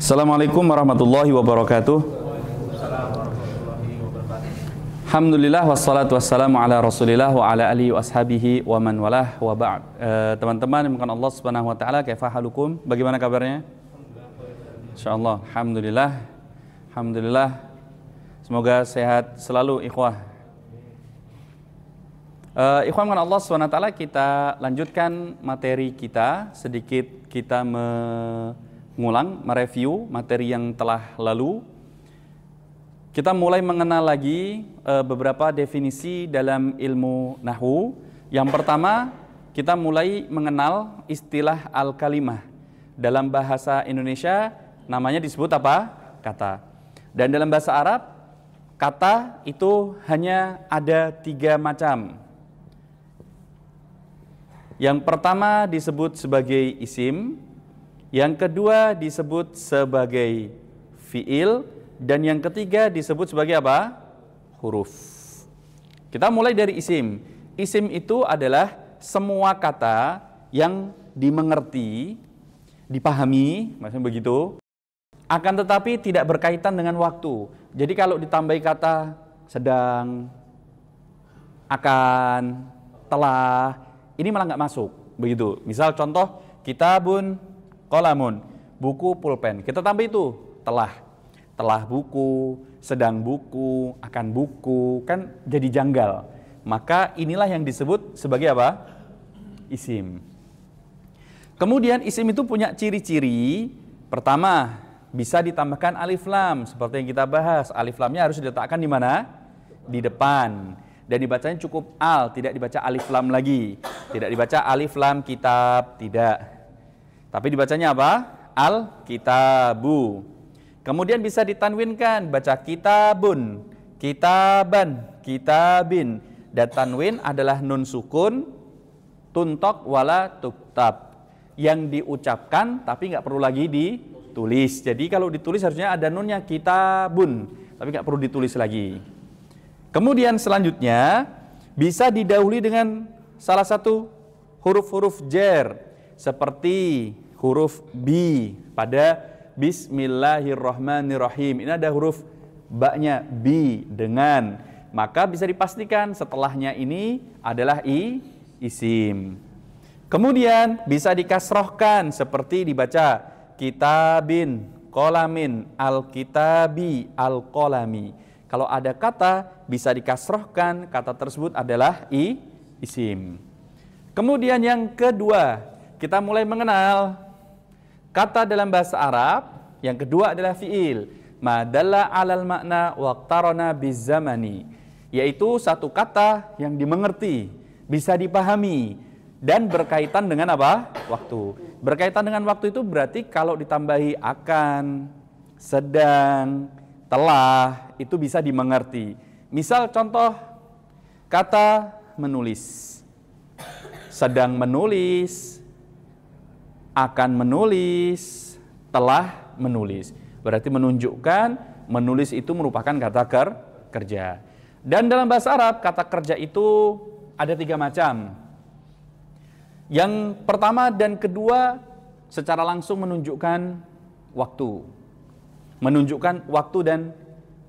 Assalamualaikum warahmatullahi wabarakatuh. Alhamdulillah wassalatu wassalamu ala Rasulillah wa ala alihi wa ashabihi wa man walah wa ba'd. Teman-teman yang Allah Subhanahu wa taala, kaifa halukum? Bagaimana kabarnya? Insyaallah, alhamdulillah. Alhamdulillah. Semoga sehat selalu ikhwah. Ikhwan dengan Allah Subhanahu wa taala, kita lanjutkan materi kita. Sedikit kita mengulang, mereview materi yang telah lalu. Kita mulai mengenal lagi beberapa definisi dalam ilmu nahwu. Yang pertama, kita mulai mengenal istilah al-kalimah. Dalam bahasa Indonesia namanya disebut apa? Kata. Dan dalam bahasa Arab, kata itu hanya ada 3 macam. Yang pertama disebut sebagai isim, yang kedua disebut sebagai fiil, dan yang ketiga disebut sebagai apa? Huruf. Kita mulai dari isim. Isim itu adalah semua kata yang dimengerti, dipahami, maksudnya begitu, akan tetapi tidak berkaitan dengan waktu. Jadi kalau ditambahi kata sedang, akan, telah, ini malah nggak masuk, begitu. Misal contoh, kitabun, qalamun, buku, pulpen. Kita tambah itu, telah buku, sedang buku, akan buku, kan jadi janggal. Maka inilah yang disebut sebagai apa? Isim. Kemudian isim itu punya ciri-ciri. Pertama, bisa ditambahkan alif lam, seperti yang kita bahas. Alif lamnya harus diletakkan di mana? Di depan. Dan dibacanya cukup al, tidak dibaca alif lam lagi. Tidak dibaca alif lam kitab, tidak. Tapi dibacanya apa? Al-kitabu. Kemudian bisa ditanwinkan, baca kitabun, kitaban, kitabin. Dan tanwin adalah nun sukun, tuntok wala tuktab. Yang diucapkan tapi nggak perlu lagi ditulis. Jadi kalau ditulis harusnya ada nunnya, kitabun, tapi nggak perlu ditulis lagi. Kemudian selanjutnya bisa didahului dengan salah satu huruf-huruf jar, seperti huruf bi pada Bismillahirrahmanirrahim. Ini ada huruf ba-nya, bi, dengan. Maka bisa dipastikan setelahnya ini adalah isim. Kemudian bisa dikasrohkan seperti dibaca kitabin, qolamin, al-kitabi, al-qolami. Kalau ada kata bisa dikasrohkan, kata tersebut adalah isim. Kemudian yang kedua, kita mulai mengenal kata dalam bahasa Arab. Yang kedua adalah fi'il, madalla alal makna waqtarana bizamani, yaitu satu kata yang dimengerti, bisa dipahami, dan berkaitan dengan apa? Waktu. Berkaitan dengan waktu itu berarti kalau ditambahi akan, sedang, telah, itu bisa dimengerti. Misal contoh kata menulis, sedang menulis, akan menulis, telah menulis. Berarti menunjukkan menulis itu merupakan kata kerja. Dan dalam bahasa Arab kata kerja itu ada 3 macam. Yang pertama dan kedua secara langsung menunjukkan waktu. Menunjukkan waktu dan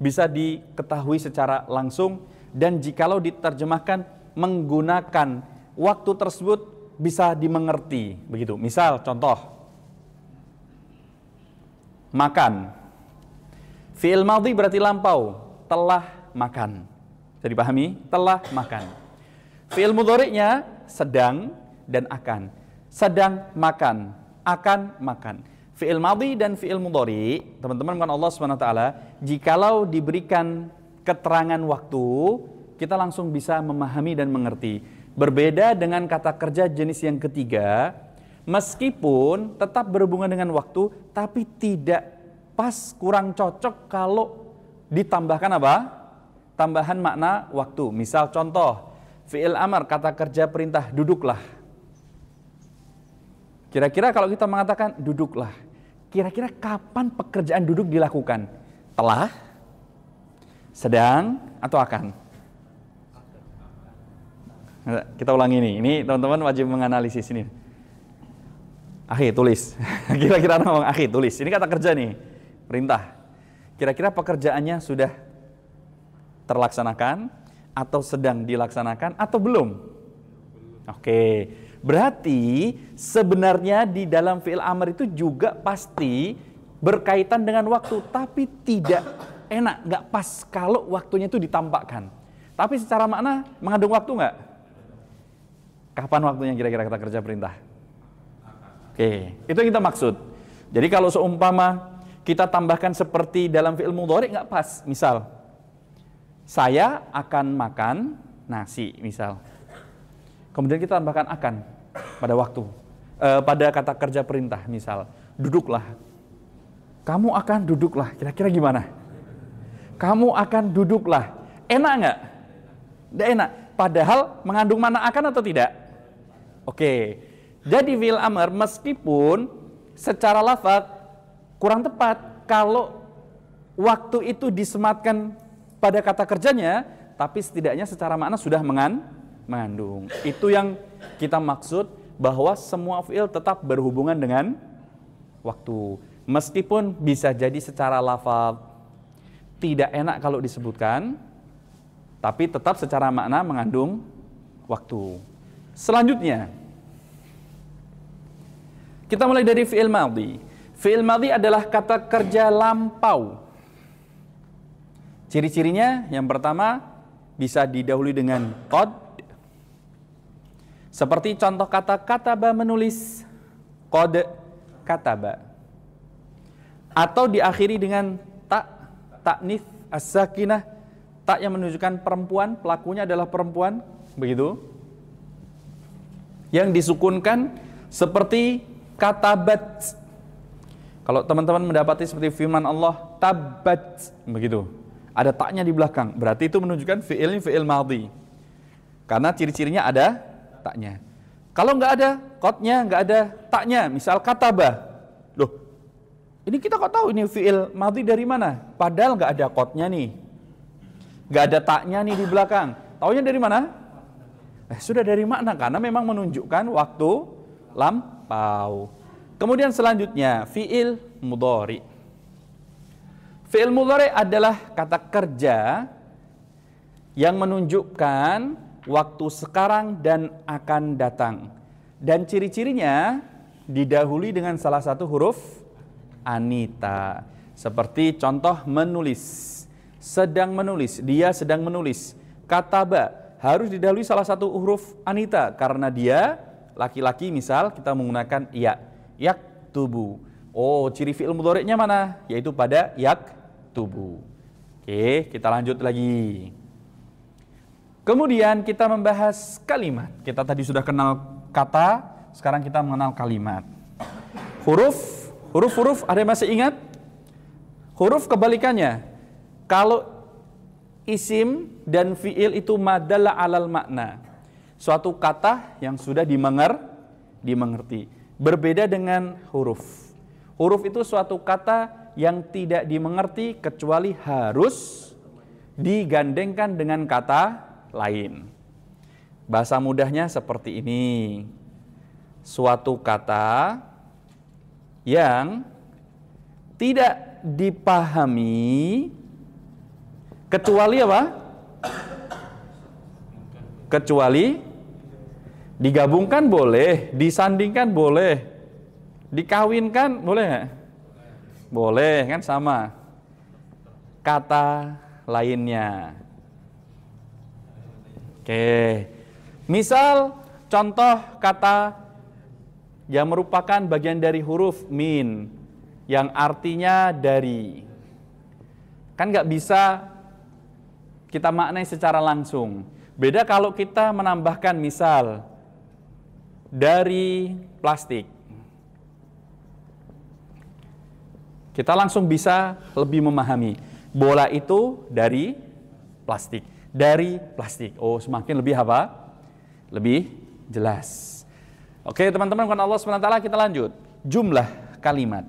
bisa diketahui secara langsung. Dan jikalau diterjemahkan menggunakan waktu tersebut bisa dimengerti, begitu. Misal contoh, makan. Fi'il madhi berarti lampau, telah makan. Bisa dipahami? Telah makan. Fi'il mudhari'nya sedang dan akan. Sedang makan, akan makan. Fi'il madhi dan fi'il mudhari', teman-teman bukan Allah SWT, jikalau diberikan keterangan waktu, kita langsung bisa memahami dan mengerti. Berbeda dengan kata kerja jenis yang ketiga, meskipun tetap berhubungan dengan waktu, tapi tidak pas, kurang cocok kalau ditambahkan apa? Tambahan makna waktu. Misal contoh, fi'il amar, kata kerja perintah, duduklah. Kira-kira kalau kita mengatakan duduklah, kira-kira kapan pekerjaan duduk dilakukan? Telah, sedang, atau akan? Kita ulangi ini teman-teman wajib menganalisis ini. Akhi tulis. Kira-kira ngomong akhi tulis. Ini kata kerja nih, perintah. Kira-kira pekerjaannya sudah terlaksanakan atau sedang dilaksanakan atau belum? Oke. Berarti sebenarnya di dalam fi'il amr itu juga pasti berkaitan dengan waktu, tapi tidak enak, nggak pas kalau waktunya itu ditampakkan. Tapi secara makna mengandung waktu nggak? Kapan waktunya kira-kira kata kerja perintah? Oke, itu yang kita maksud. Jadi kalau seumpama kita tambahkan seperti dalam fi'il mudhari nggak pas. Misal, saya akan makan nasi, misal. Kemudian kita tambahkan akan pada waktu, pada kata kerja perintah, misal, duduklah. Kamu akan duduklah, kira-kira gimana? Kamu akan duduklah. Enak nggak? Nggak enak. Padahal mengandung mana akan atau tidak? Oke. Jadi fi'il amr meskipun secara lafaz kurang tepat kalau waktu itu disematkan pada kata kerjanya, tapi setidaknya secara makna sudah mengandung. Itu yang kita maksud bahwa semua fi'il tetap berhubungan dengan waktu. Meskipun bisa jadi secara lafaz tidak enak kalau disebutkan, tapi tetap secara makna mengandung waktu. Selanjutnya, kita mulai dari fi'il madhi. Fi'il madhi adalah kata kerja lampau. Ciri-cirinya yang pertama bisa didahului dengan qad. Seperti contoh kata kataba menulis, qad kataba. Atau diakhiri dengan ta'nits as-sakinah, tak yang menunjukkan perempuan, pelakunya adalah perempuan, begitu. Yang disukunkan seperti katabat. Kalau teman-teman mendapati seperti firman Allah tabat, begitu. Ada taknya di belakang, berarti itu menunjukkan fi'il madhi. Karena ciri-cirinya ada taknya. Kalau nggak ada qadnya, nggak ada taknya, misal kataba. Loh, ini kita kok tahu ini fi'il madhi dari mana? Padahal nggak ada qadnya nih. Nggak ada taknya nih di belakang. Taunya dari mana? Sudah dari makna, karena memang menunjukkan waktu lampau. Kemudian selanjutnya fi'il mudhari. Fi'il mudhari adalah kata kerja yang menunjukkan waktu sekarang dan akan datang. Dan ciri-cirinya didahului dengan salah satu huruf anita. Seperti contoh menulis, sedang menulis, dia sedang menulis. Kataba harus didahului salah satu huruf anita karena dia laki-laki, misal kita menggunakan ya, yaktubu. Oh, ciri fi'il mudhari'nya mana? Yaitu pada yaktubu. Oke, kita lanjut lagi. Kemudian kita membahas kalimat. Kita tadi sudah kenal kata, sekarang kita mengenal kalimat. Huruf, ada yang masih ingat? Huruf kebalikannya. Kalau isim dan fi'il itu madalla alal makna, suatu kata yang sudah dimengerti. Berbeda dengan huruf. Huruf itu suatu kata yang tidak dimengerti kecuali harus digandengkan dengan kata lain. Bahasa mudahnya seperti ini. Suatu kata yang tidak dipahami kecuali apa? Kecuali digabungkan boleh, disandingkan boleh, dikawinkan boleh nggak? Boleh, kan sama. Kata lainnya. Oke. Misal contoh kata yang merupakan bagian dari huruf min yang artinya dari. Kan nggak bisa kita maknai secara langsung. Beda kalau kita menambahkan misal dari plastik. Kita langsung bisa lebih memahami. Bola itu dari plastik. Dari plastik. Oh, semakin lebih apa? Lebih jelas. Oke, teman-teman, karena Allah SWT kita lanjut. Jumlah kalimat.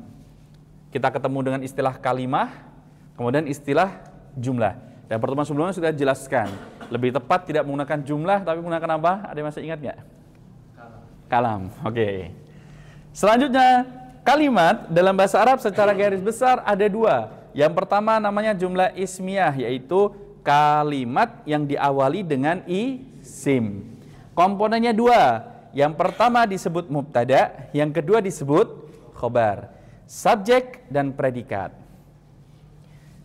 Kita ketemu dengan istilah kalimah, kemudian istilah jumlah. Dan pertemuan sebelumnya sudah jelaskan. Lebih tepat tidak menggunakan jumlah, tapi menggunakan apa? Ada yang masih ingat nggak? Kalam. Oke. Selanjutnya, kalimat dalam bahasa Arab secara garis besar ada dua. Yang pertama namanya jumlah ismiyah, yaitu kalimat yang diawali dengan isim. Komponennya dua. Yang pertama disebut mubtada, yang kedua disebut khobar. Subjek dan predikat.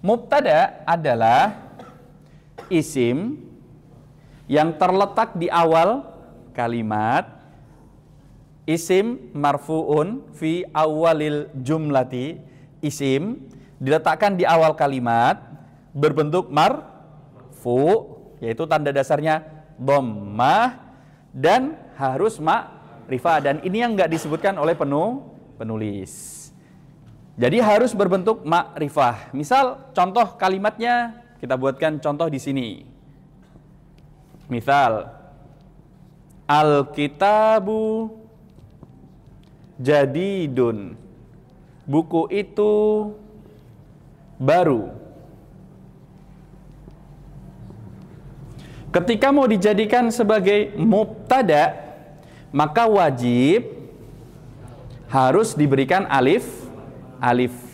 Mubtada adalah isim yang terletak di awal kalimat. Isim marfu'un fi awalil jumlati. Isim diletakkan di awal kalimat, berbentuk marfu, yaitu tanda dasarnya dhammah, dan harus ma'rifah. Dan ini yang nggak disebutkan oleh penulis. Jadi harus berbentuk ma'rifah. Misal contoh kalimatnya kita buatkan contoh di sini. Misal al-kitabu jadidun, buku itu baru. Ketika mau dijadikan sebagai mubtada, maka wajib harus diberikan alif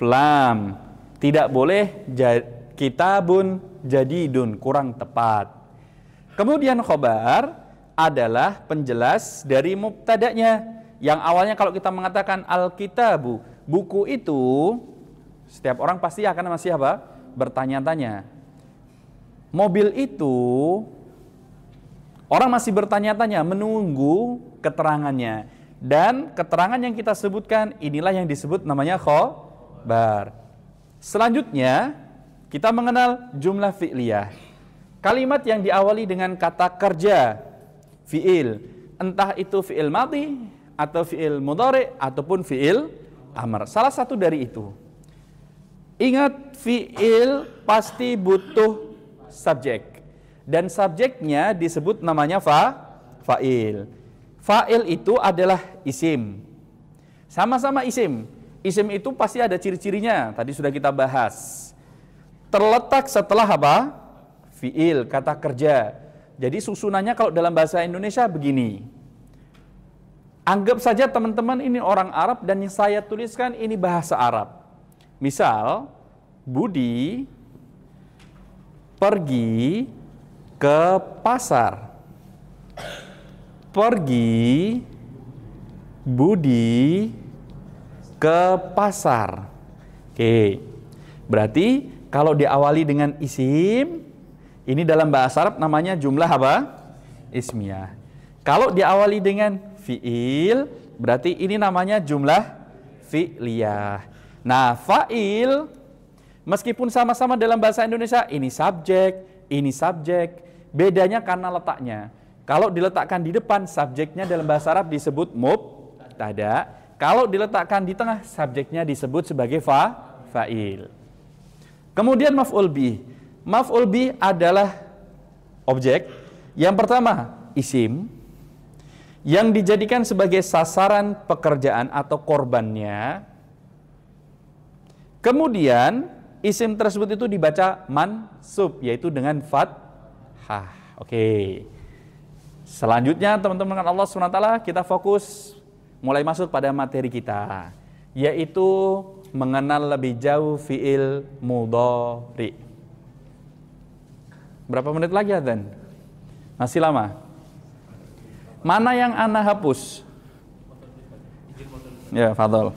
lam. Tidak boleh kitabun jadidun, kurang tepat. Kemudian khobar adalah penjelas dari mubtadanya. Yang awalnya kalau kita mengatakan al-kitabu, buku itu, setiap orang pasti akan masih apa? Bertanya-tanya. Mobil itu, orang masih bertanya-tanya, menunggu keterangannya. Dan keterangan yang kita sebutkan, inilah yang disebut namanya khobar. Selanjutnya, kita mengenal jumlah fi'liyah. Kalimat yang diawali dengan kata kerja, fi'il. Entah itu fi'il madhi, atau fi'il mudhari, ataupun fi'il amr. Salah satu dari itu. Ingat, fi'il pasti butuh subjek. Dan subjeknya disebut namanya fa'il. Fa'il itu adalah isim. Sama-sama isim. Isim itu pasti ada ciri-cirinya. Tadi sudah kita bahas. Terletak setelah apa? Fi'il, kata kerja. Jadi susunannya kalau dalam bahasa Indonesia begini. Anggap saja teman-teman ini orang Arab dan yang saya tuliskan ini bahasa Arab. Misal, Budi pergi ke pasar. Pergi Budi ke pasar. Oke. Berarti kalau diawali dengan isim, ini dalam bahasa Arab namanya jumlah apa? Ismiyah. Kalau diawali dengan fi'il, berarti ini namanya jumlah fi'liyah. Nah, fa'il, meskipun sama-sama dalam bahasa Indonesia, ini subjek, bedanya karena letaknya. Kalau diletakkan di depan, subjeknya dalam bahasa Arab disebut mubtada. Kalau diletakkan di tengah, subjeknya disebut sebagai fa'il. Kemudian maf'ul bih. Maf'ul bih adalah objek. Yang pertama, isim, yang dijadikan sebagai sasaran pekerjaan atau korbannya. Kemudian isim tersebut itu dibaca mansub, yaitu dengan fathah. Oke. Selanjutnya teman-teman dengan Allah SWT, kita fokus mulai masuk pada materi kita, yaitu mengenal lebih jauh fi'il mudhari. Berapa menit lagi adzan? Masih lama? Mana yang ana hapus? Ya, fadhol.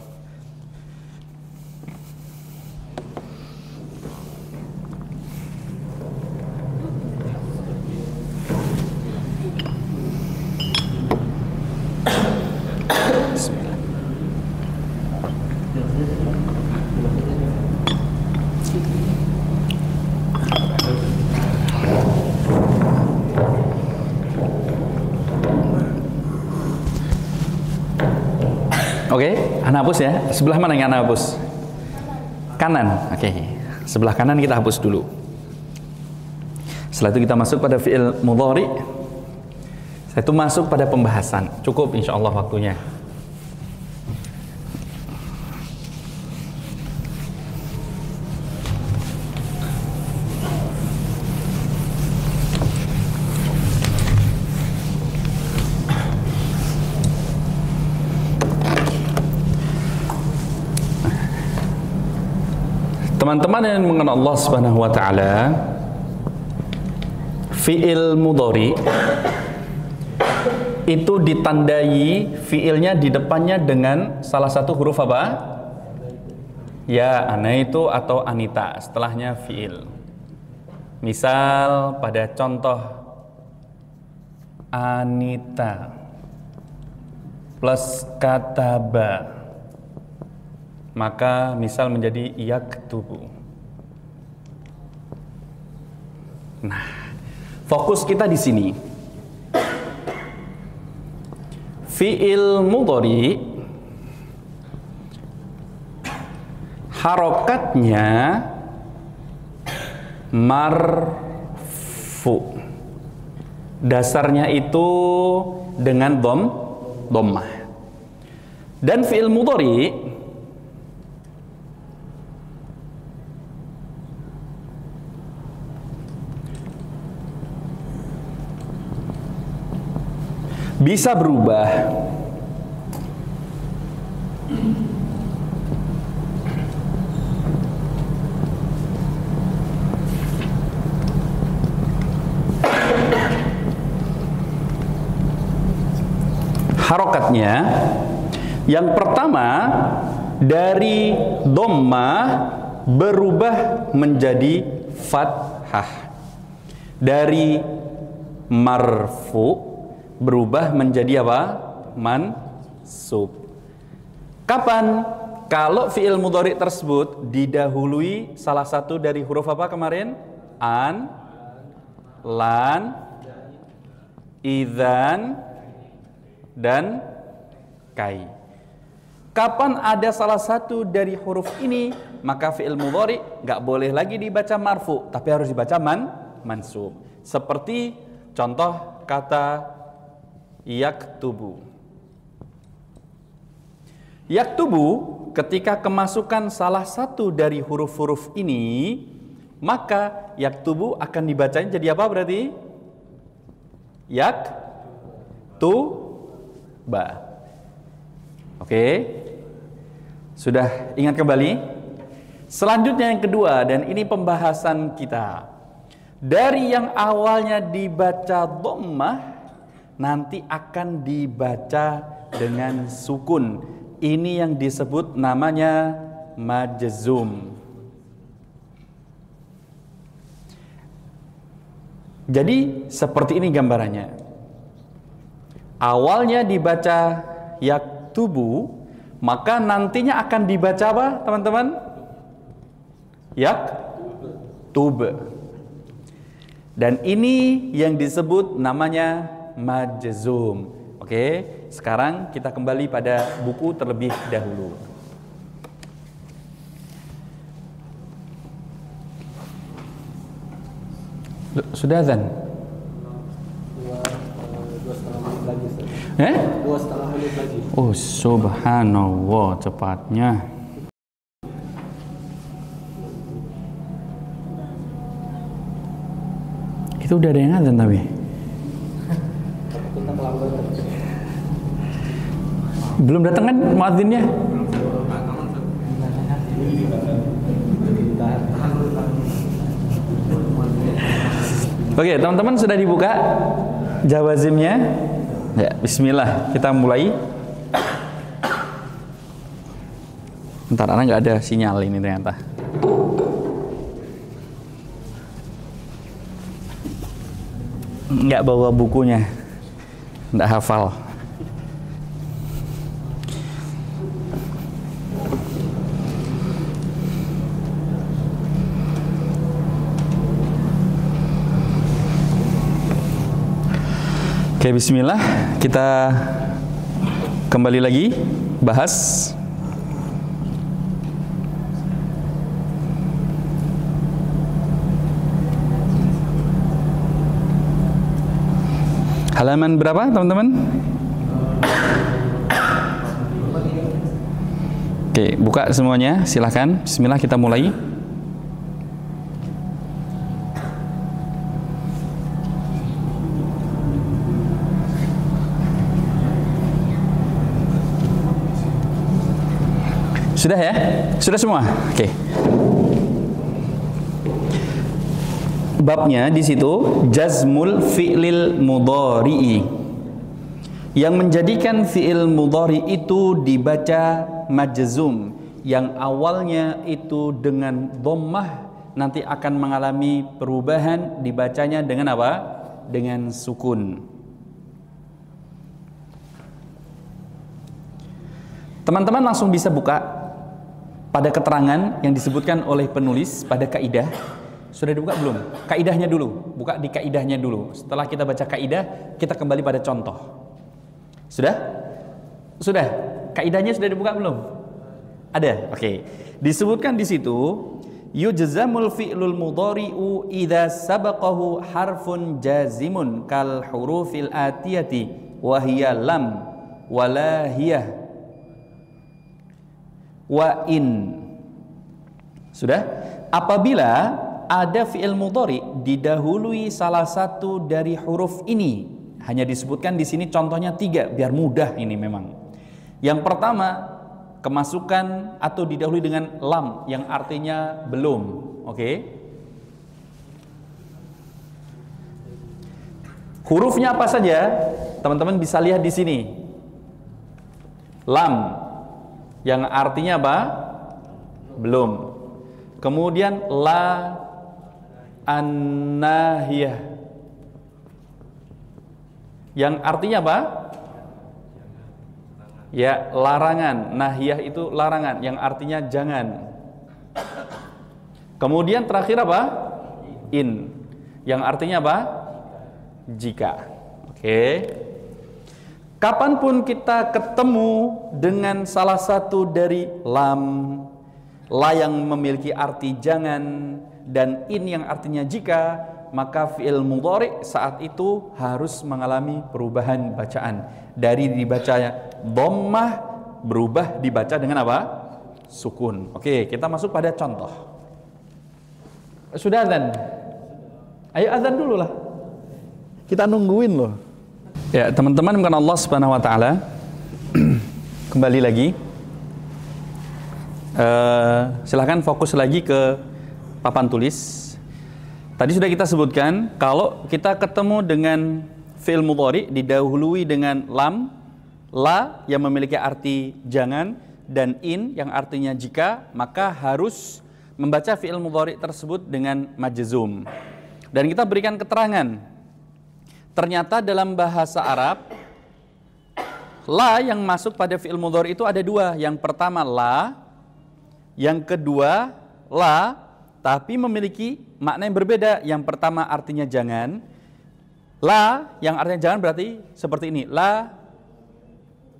Oke, ana hapus ya. Sebelah mana yang ana hapus? Kanan. Oke. Sebelah kanan kita hapus dulu. Setelah itu kita masuk pada fi'il mudhari. Setelah itu masuk pada pembahasan. Cukup insyaallah waktunya. Teman-teman yang mengenal Allah Subhanahu wa taala, fi'il mudhari itu ditandai fi'ilnya di depannya dengan salah satu huruf apa? Ya, anaitu atau anita, setelahnya fi'il. Misal pada contoh anita plus kataba, maka misal menjadi yaktubu. Nah, fokus kita di sini. Fi'il mudhari harokatnya marfu. Dasarnya itu dengan dhammah. Dan fi'il mudhari bisa berubah. Harokatnya yang pertama dari dhammah berubah menjadi fathah, dari marfu berubah menjadi apa? Mansub. Kapan? Kalau fi'il mudhari tersebut didahului salah satu dari huruf apa kemarin? An, lan, idzan, dan kai. Kapan ada salah satu dari huruf ini, maka fi'il mudhari nggak boleh lagi dibaca marfu, tapi harus dibaca mansub. Seperti contoh kata yaktubu. Yaktubu ketika kemasukan salah satu dari huruf-huruf ini, maka yaktubu akan dibacanya jadi apa berarti? Yaktuba. Oke. Sudah ingat kembali? Selanjutnya yang kedua, dan ini pembahasan kita. Dari yang awalnya dibaca dhammah nanti akan dibaca dengan sukun. Ini yang disebut namanya majzum. Jadi seperti ini gambarannya. Awalnya dibaca yaktubu, maka nantinya akan dibaca apa teman-teman? Yaktub. Dan ini yang disebut namanya majzum. Oke, sekarang kita kembali pada buku terlebih dahulu. Sudah azan? 2,5 menit lagi. 2,5 menit lagi. Oh, subhanallah, cepatnya. Itu udah ada yang azan tapi belum datang kan muadzinnya? Oke, teman-teman sudah dibuka jawazimnya? Ya, bismillah, kita mulai. Bentar, anak nggak ada sinyal ini ternyata. Nggak bawa bukunya, nggak hafal. Oke, bismillah, kita kembali lagi bahas halaman berapa teman-teman? Oke, buka semuanya, silahkan. Bismillah, kita mulai. Sudah ya? Sudah semua? Oke. babnya di situ jazmul fi'lil mudhari'i, yang menjadikan fi'il mudhari itu dibaca majzum, yang awalnya itu dengan dhammah nanti akan mengalami perubahan dibacanya dengan apa? Dengan sukun. Teman-teman langsung bisa buka pada keterangan yang disebutkan oleh penulis pada kaidah. Sudah dibuka belum? Kaidahnya dulu. Buka di kaidahnya dulu. Setelah kita baca kaidah, kita kembali pada contoh. Sudah? Sudah? Kaidahnya sudah dibuka belum? Ada? Oke. Disebutkan di situ, yujzamul fi'lul mudhari'u idza sabaqahu harfun jazimun kal hurufil atiyati wa hiya lam wala hiyah wa in. Sudah? Apabila ada fi'il mudhari didahului salah satu dari huruf ini, hanya disebutkan di sini contohnya 3 biar mudah ini memang. Yang pertama, kemasukan atau didahului dengan lam yang artinya belum. Oke. Hurufnya apa saja? Teman-teman bisa lihat di sini. Lam yang artinya apa? Belum. Kemudian la an-nahiyah yang artinya apa? Ya, larangan. Nahiyah itu larangan yang artinya jangan. Kemudian terakhir apa? In yang artinya apa? Jika. Oke. Kapanpun kita ketemu dengan salah satu dari lam, la yang memiliki arti jangan, dan in yang artinya jika, maka fi'il mudhari saat itu harus mengalami perubahan bacaan. Dari dibacanya dhammah berubah dibaca dengan apa? Sukun. Oke, kita masuk pada contoh. Sudah azan? Ayo azan dulu lah. Kita nungguin loh. Ya, teman-teman, bukan Allah Subhanahu wa taala. Kembali lagi. Silahkan fokus lagi ke papan tulis. Tadi sudah kita sebutkan kalau kita ketemu dengan fi'il mudhari didahului dengan lam, la yang memiliki arti jangan, dan in yang artinya jika, maka harus membaca fi'il mudhari tersebut dengan majzum. Dan kita berikan keterangan. Ternyata dalam bahasa Arab, la yang masuk pada fi'il mudhari itu ada 2. Yang pertama la, yang kedua la, tapi memiliki makna yang berbeda. Yang pertama artinya jangan. La yang artinya jangan berarti seperti ini. La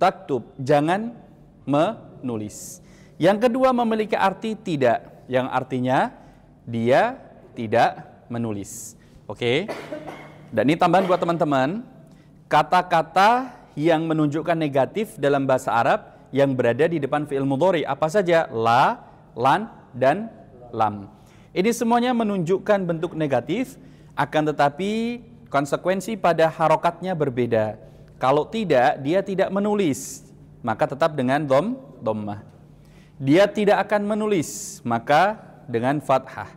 taktub, jangan menulis. Yang kedua memiliki arti tidak, yang artinya dia tidak menulis. Oke. Dan ini tambahan buat teman-teman, kata-kata yang menunjukkan negatif dalam bahasa Arab yang berada di depan fi'il mudhari apa saja? La, lan, dan lam. Ini semuanya menunjukkan bentuk negatif, akan tetapi konsekuensi pada harokatnya berbeda. Kalau tidak, dia tidak menulis, maka tetap dengan dhammah. Dia tidak akan menulis, maka dengan fathah.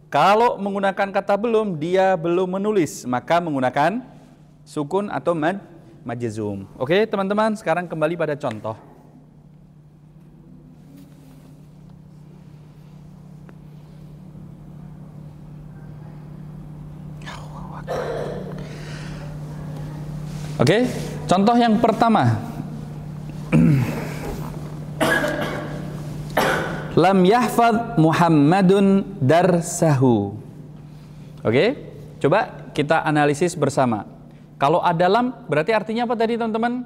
Kalau menggunakan kata belum, dia belum menulis, maka menggunakan sukun atau majzum. Oke, teman-teman, sekarang kembali pada contoh. Oke, contoh yang pertama. Lam yahfadz Muhammadun darsahu. Oke, coba kita analisis bersama. Kalau ada lam berarti artinya apa tadi teman-teman?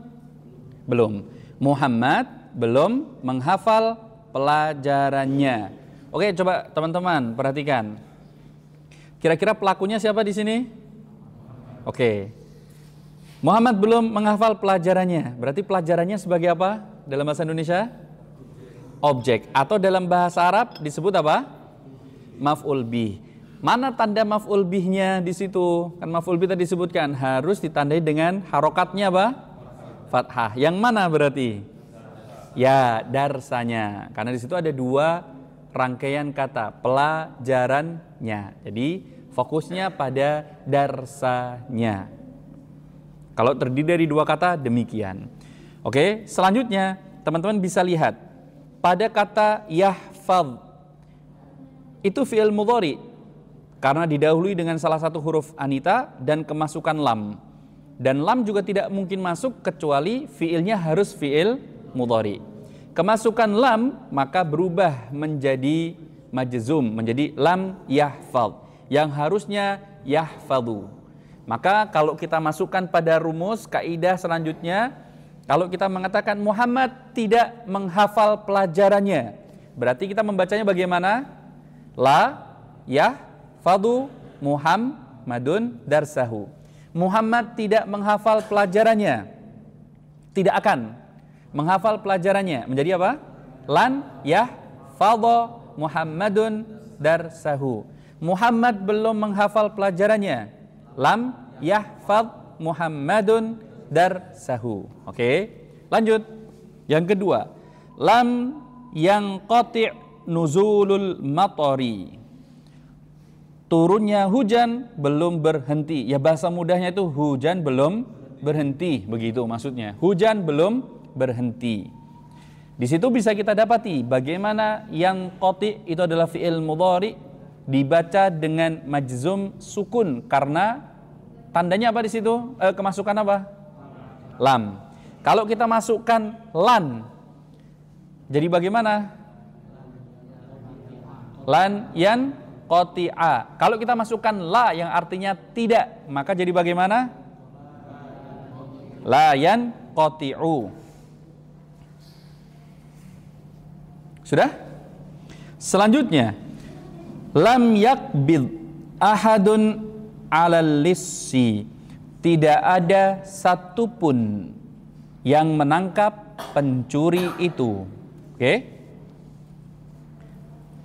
Belum. Muhammad belum menghafal pelajarannya. Oke, coba teman-teman perhatikan. Kira-kira pelakunya siapa di sini? Oke. Muhammad belum menghafal pelajarannya. Berarti pelajarannya sebagai apa dalam bahasa Indonesia? Objek. Atau dalam bahasa Arab disebut apa? Maf'ul bih. Mana tanda maf'ul bihnya di situ? Kan maf'ul bih tadi disebutkan harus ditandai dengan harokatnya apa? Fathah. Yang mana berarti? Ya, darsanya. Karena di situ ada 2 rangkaian kata, pelajarannya. Jadi Fokusnya pada darsanya. Kalau terdiri dari dua kata, demikian. Oke, selanjutnya teman-teman bisa lihat pada kata yahfadz itu fi'il mudhari karena didahului dengan salah satu huruf anita dan kemasukan lam. Dan lam juga tidak mungkin masuk kecuali fi'ilnya harus fi'il mudhari. Kemasukan lam maka berubah menjadi majzum, menjadi lam yahfadz yang harusnya yahfadhu. Maka kalau kita masukkan pada rumus kaidah selanjutnya, kalau kita mengatakan Muhammad tidak menghafal pelajarannya, berarti kita membacanya bagaimana? La yahfadhu Muhammadun darsahu. Muhammad tidak menghafal pelajarannya, tidak akan menghafal pelajarannya. Menjadi apa? Lan yahfadhu Muhammadun darsahu. Muhammad belum menghafal pelajarannya. Lam yahfadh Muhammadun darsahu. Oke, lanjut. Yang kedua, lam yang qati' nuzulul matari. Turunnya hujan belum berhenti. Ya bahasa mudahnya itu hujan belum berhenti, begitu maksudnya. Hujan belum berhenti. Di situ bisa kita dapati bagaimana yang qati' itu adalah fi'il mudhari dibaca dengan majzum sukun karena tandanya apa di situ? Kemasukan apa? Lam. Kalau kita masukkan lan, jadi bagaimana? Lan yan qati'a. Kalau kita masukkan la yang artinya tidak, maka jadi bagaimana? La yan qati'u. Sudah? Selanjutnya, lam yakbid ahadun alal lissi. Tidak ada satupun yang menangkap pencuri itu. Oke?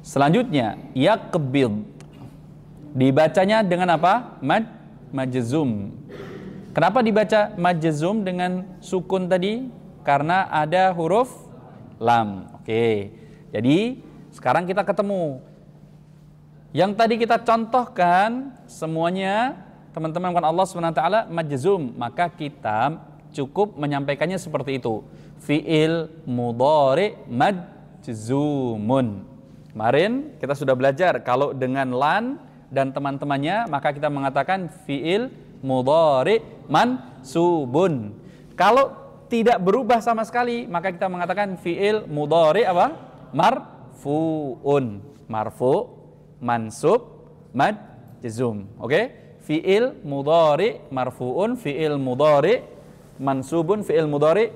Selanjutnya, yakbid. Dibacanya dengan apa? Majzum. Kenapa dibaca majzum dengan sukun tadi? Karena ada huruf lam. Oke. Jadi, sekarang kita ketemu yang tadi kita contohkan semuanya teman-teman bukan Allah SWT majzum, maka kita cukup menyampaikannya seperti itu. Fi'il mudhari majzumun. Kemarin kita sudah belajar kalau dengan lan dan teman-temannya maka kita mengatakan fi'il mudhari mansubun. Kalau tidak berubah sama sekali maka kita mengatakan fi'il mudhari apa? Marfu'un. Marfu' mansub majzum. Oke? Fi'il mudhari marfu'un, fi'il mudhari mansubun, fi'il mudhari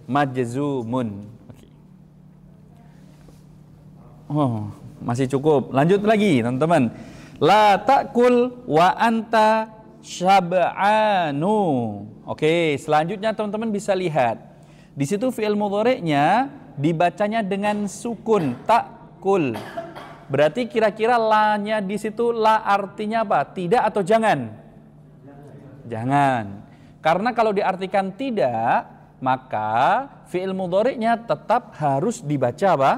majzumun. Oke. Oh, masih cukup. Lanjut lagi, teman-teman. La ta'kul wa anta syab'anu. Oke, selanjutnya teman-teman bisa lihat. Di situ fi'il mudhari'nya dibacanya dengan sukun, ta'kul. Berarti kira-kira la-nya di situ la artinya apa? Tidak atau jangan? Jangan. Karena kalau diartikan tidak, maka fi'il mudhari'nya tetap harus dibaca apa?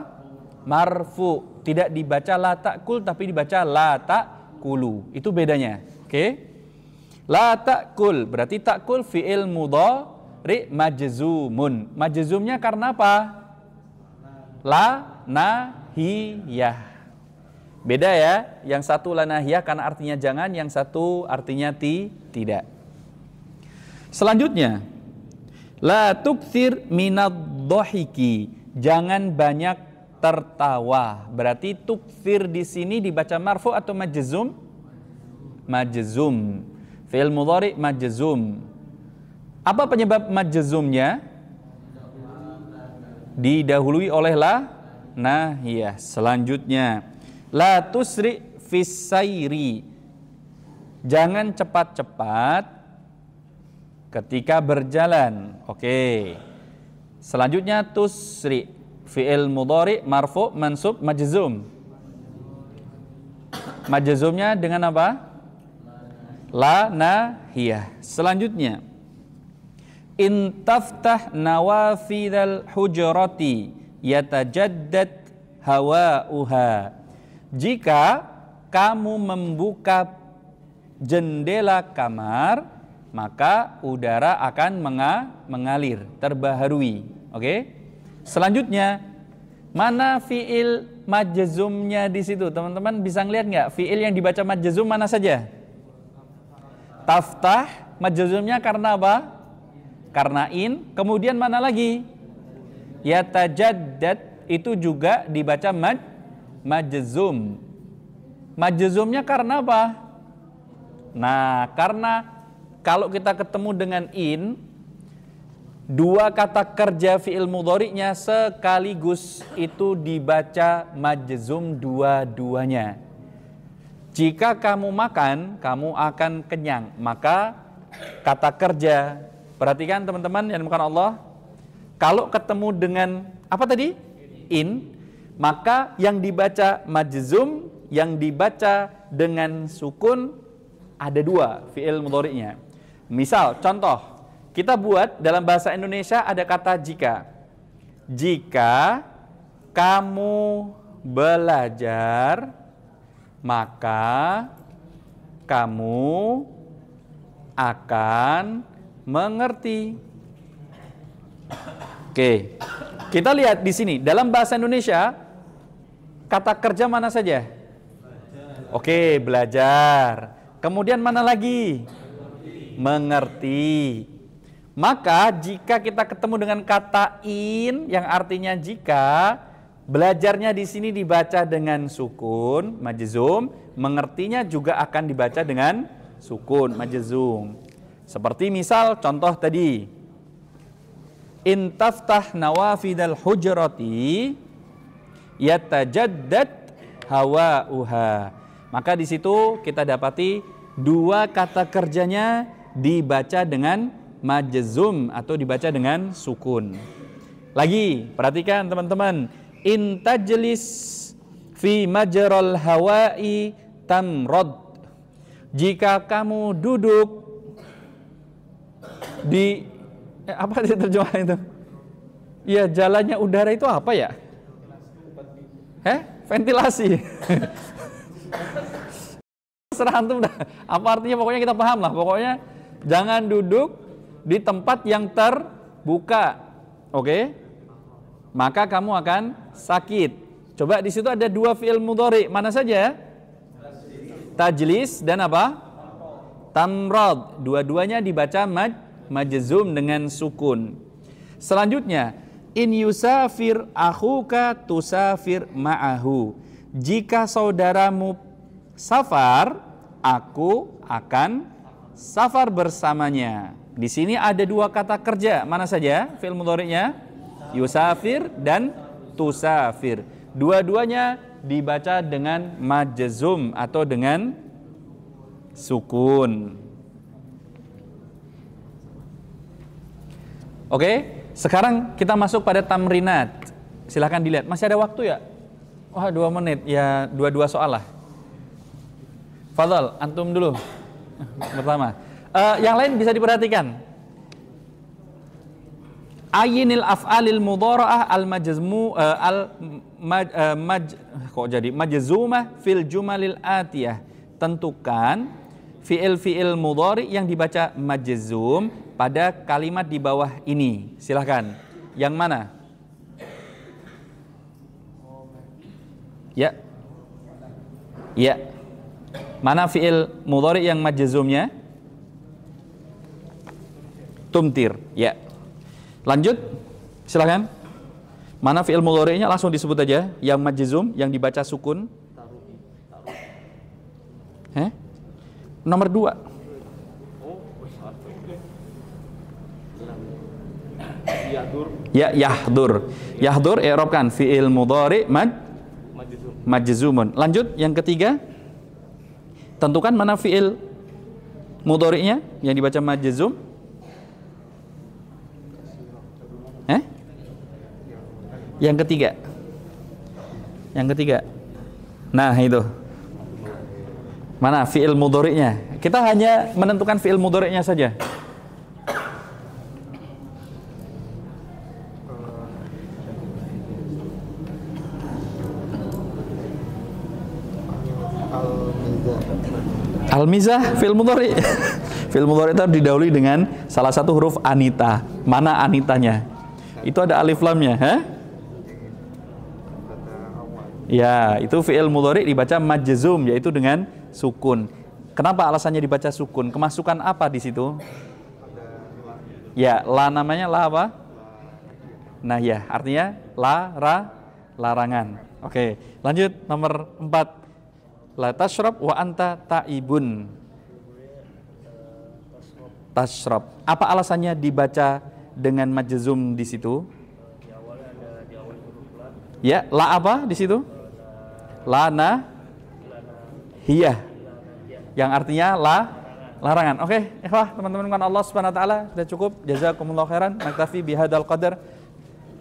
Marfu. Tidak dibaca la ta'kul tapi dibaca la ta'kulu. Itu bedanya. Oke? La ta'kul berarti ta'kul fi'il mudhari majzumun. Majzumnya karena apa? La nahiyah. Beda ya, yang satu la nahiyah karena artinya jangan, yang satu artinya tidak. Selanjutnya, la tukthir minadh-dhahiki. Jangan banyak tertawa. Berarti tukthir di sini dibaca marfu atau majzum? Majzum. Fi'il mudhari majzum. Apa penyebab majzumnya? Didahului oleh la nahiyah. Selanjutnya, la tusri fis sayri. Jangan cepat-cepat ketika berjalan. Oke. Selanjutnya tusri fi'il mudhari marfu mansub majzum. Majzumnya dengan apa? La nahiyah. Selanjutnya, in taftah nawafidal hujrati yatajaddad hawa'uha. Jika kamu membuka jendela kamar, maka udara akan mengalir, terbaharui. Oke? Selanjutnya, mana fiil majzumnya di situ? Teman-teman bisa ngeliat nggak? Fiil yang dibaca majzum mana saja? Taftah, majzumnya karena apa? Karena in. Kemudian mana lagi? Yatajaddad, itu juga dibaca majzum. Majzumnya karena apa? Nah, karena kalau kita ketemu dengan in, dua kata kerja fi'il mudhari'nya sekaligus itu dibaca majzum dua-duanya. Jika kamu makan, kamu akan kenyang. Maka kata kerja, perhatikan teman-teman yang bukan Allah, kalau ketemu dengan apa tadi? In, maka yang dibaca majzum, yang dibaca dengan sukun ada dua fi'il mudhari'nya. Misal, contoh, kita buat dalam bahasa Indonesia ada kata jika. Jika kamu belajar, maka kamu akan mengerti. Oke, kita lihat di sini dalam bahasa Indonesia kata kerja mana saja? Oke, belajar. Kemudian mana lagi? Mengerti. Maka jika kita ketemu dengan kata in yang artinya jika, belajarnya di sini dibaca dengan sukun majzum, mengertinya juga akan dibaca dengan sukun majzum. Seperti misal contoh tadi, in taftah nawafidal hujrati yatajaddad hawa'uha. Maka di situ kita dapati dua kata kerjanya dibaca dengan majzum atau dibaca dengan sukun. Lagi, perhatikan teman-teman. In tajlis fi majral hawa'i tamrod. Jika kamu duduk di apa sih terjemahan itu? Ya, jalannya udara itu apa ya? Ventilasi. Serah antum dah. Apa artinya, pokoknya kita paham lah. Pokoknya jangan duduk di tempat yang terbuka. Oke? Maka kamu akan sakit. Coba di situ ada dua fi'il mudhari. Mana saja? Tajlis dan apa? Tamrad. Dua-duanya dibaca majzum dengan sukun. Selanjutnya, in yusafir akhuka tusafir ma'ahu. Jika saudaramu safar, aku akan safar bersamanya. Di sini ada dua kata kerja. Mana saja fi'il mudhari'nya? Yusafir dan tusafir. Dua-duanya dibaca dengan majzum atau dengan sukun. Oke, sekarang kita masuk pada tamrinat. Silahkan dilihat. Masih ada waktu ya? Wah, 2 menit. Ya, 2 soal lah. Fadhal, antum dulu. Pertama. Yang lain bisa diperhatikan. Ayinil af'alil mudhara'ah majzumah fil jumalil atiyah. Tentukan fi'il mudhari yang dibaca majzum pada kalimat di bawah ini. Silahkan. Yang mana? Ya. Ya. Mana fi'il mudhari yang majzumnya? Tumtir. Ya. Lanjut. Silakan. Mana fi'il mudhari'nya, langsung disebut aja yang majzum, yang dibaca sukun. Nomor 2. Ya, yahdur. Yahdur i'rabkan fi'il mudhari' majzumun. Lanjut yang ketiga. Tentukan mana fi'il mudhari'nya yang dibaca majzum. Yang ketiga. Nah, itu. Mana fi'il mudhari'nya? Kita hanya menentukan fi'il mudhari'nya saja. Al-mizah fi'il mudhari. Fi'il mudhari itu didahului dengan salah satu huruf anita. Mana anitanya? Itu ada alif lamnya, ya, itu fi'il mudhari dibaca majzum, yaitu dengan sukun. Kenapa alasannya dibaca sukun? Kemasukan apa di situ? Ya, la namanya la apa? Nah ya, artinya larangan. Oke, lanjut nomor 4. La tashrab wa anta ta'ibun. Tashrab. Apa alasannya dibaca dengan majzum di situ? Ya, la apa di situ? Lana hiyah. Yang artinya larangan. Oke, ikhwah, teman-teman Allah Subhanahu wa taala, sudah cukup. Jazakumullahu khairan. Naktafi bihadzal qadar.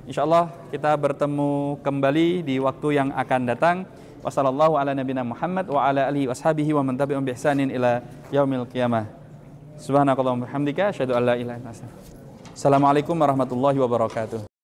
Insyaallah kita bertemu kembali di waktu yang akan datang. Wassallallahu ala nabiyina Muhammad wa ala alihi washabihi wa man tabi'ahum bi ihsanin ila yaumil qiyamah. Subhanakallahumma wa bihamdika asyhadu an la ilaha illa anta astaghfiruka wa atubu ilaik. Assalamualaikum warahmatullahi wabarakatuh.